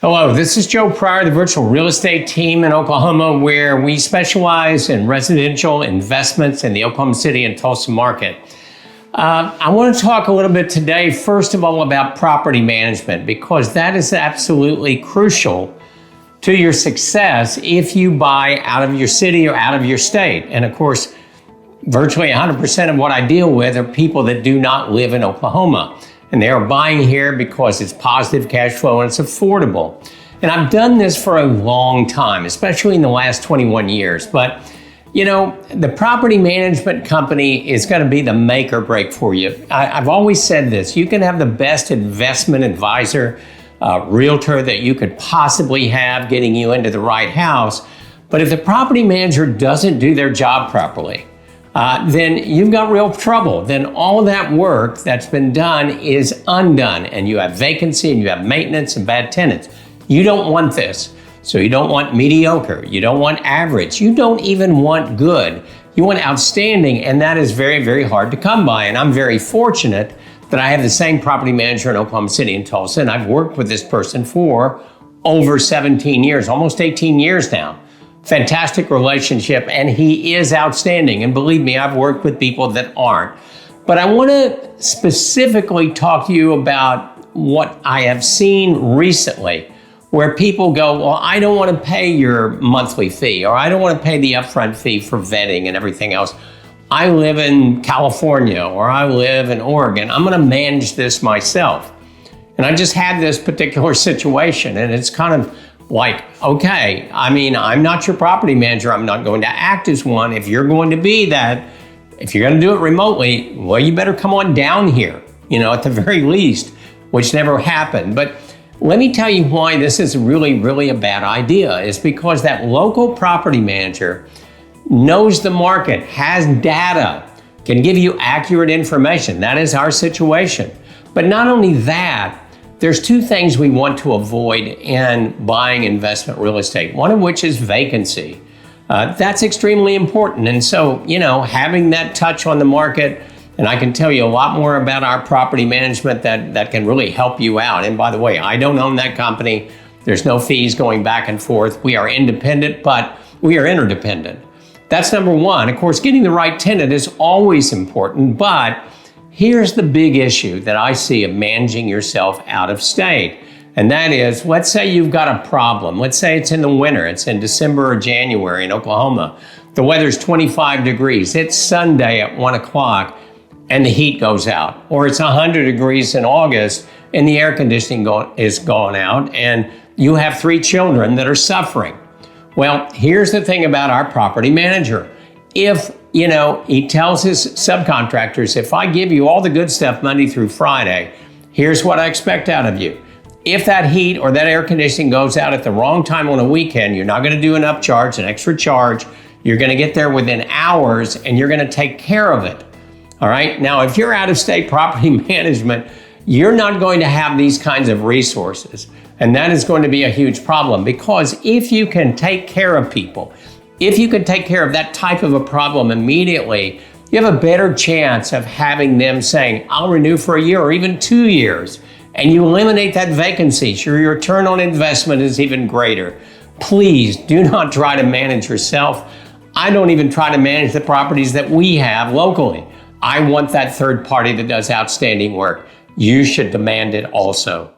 Hello, this is Joe Pryor, the virtual real estate team in Oklahoma, where we specialize in residential investments in the Oklahoma City and Tulsa market. I want to talk a little bit today, first of all, about property management, because that is absolutely crucial to your success if you buy out of your city or out of your state. And of course, virtually 100% of what I deal with are people that do not live in Oklahoma. And they are buying here because it's positive cash flow and it's affordable. And I've done this for a long time, especially in the last 21 years. But, you know, the property management company is going to be the make or break for you. I've always said this: you can have the best investment advisor, realtor that you could possibly have getting you into the right house. But if the property manager doesn't do their job properly, then you've got real trouble. Then all that work that's been done is undone, and you have vacancy and you have maintenance and bad tenants. You don't want this. So you don't want mediocre, you don't want average, you don't even want good. You want outstanding, and that is very, very hard to come by. And I'm very fortunate that I have the same property manager in Oklahoma City and Tulsa, and I've worked with this person for over 17 years, almost 18 years now. Fantastic relationship, and he is outstanding. And believe me, I've worked with people that aren't. But I want to specifically talk to you about what I have seen recently, where people go, well, I don't want to pay your monthly fee, or I don't want to pay the upfront fee for vetting and everything else. I live in California, or I live in Oregon. I'm going to manage this myself. And I just had this particular situation, and it's kind of like, okay, I mean, I'm not your property manager. I'm not going to act as one. If you're going to be that, if you're going to do it remotely, well, you better come on down here, you know, at the very least, which never happened. But let me tell you why this is really, really a bad idea. Is because that local property manager knows the market, has data, can give you accurate information. That is our situation. But not only that, there's two things we want to avoid in buying investment real estate, one of which is vacancy. That's extremely important. And so, you know, having that touch on the market, and I can tell you a lot more about our property management that can really help you out. And by the way, I don't own that company. There's no fees going back and forth. We are independent, but we are interdependent. That's number one. Of course, getting the right tenant is always important, but here's the big issue that I see of managing yourself out of state. And that is, let's say you've got a problem. Let's say it's in the winter. It's in December or January in Oklahoma. The weather's 25 degrees. It's Sunday at 1 o'clock and the heat goes out. Or it's 100 degrees in August and the air conditioning is gone out, and you have 3 children that are suffering. Well, here's the thing about our property manager. If, you know, he tells his subcontractors, if I give you all the good stuff Monday through Friday, here's what I expect out of you. If that heat or that air conditioning goes out at the wrong time on a weekend, you're not going to do an upcharge, an extra charge. You're going to get there within hours and you're going to take care of it. All right. Now, if you're out of state property management, you're not going to have these kinds of resources. And that is going to be a huge problem, because if you can take care of people, if you can take care of that type of a problem immediately, you have a better chance of having them saying, I'll renew for a year or even 2 years. And you eliminate that vacancy, so your return on investment is even greater. Please do not try to manage yourself. I don't even try to manage the properties that we have locally. I want that third party that does outstanding work. You should demand it also.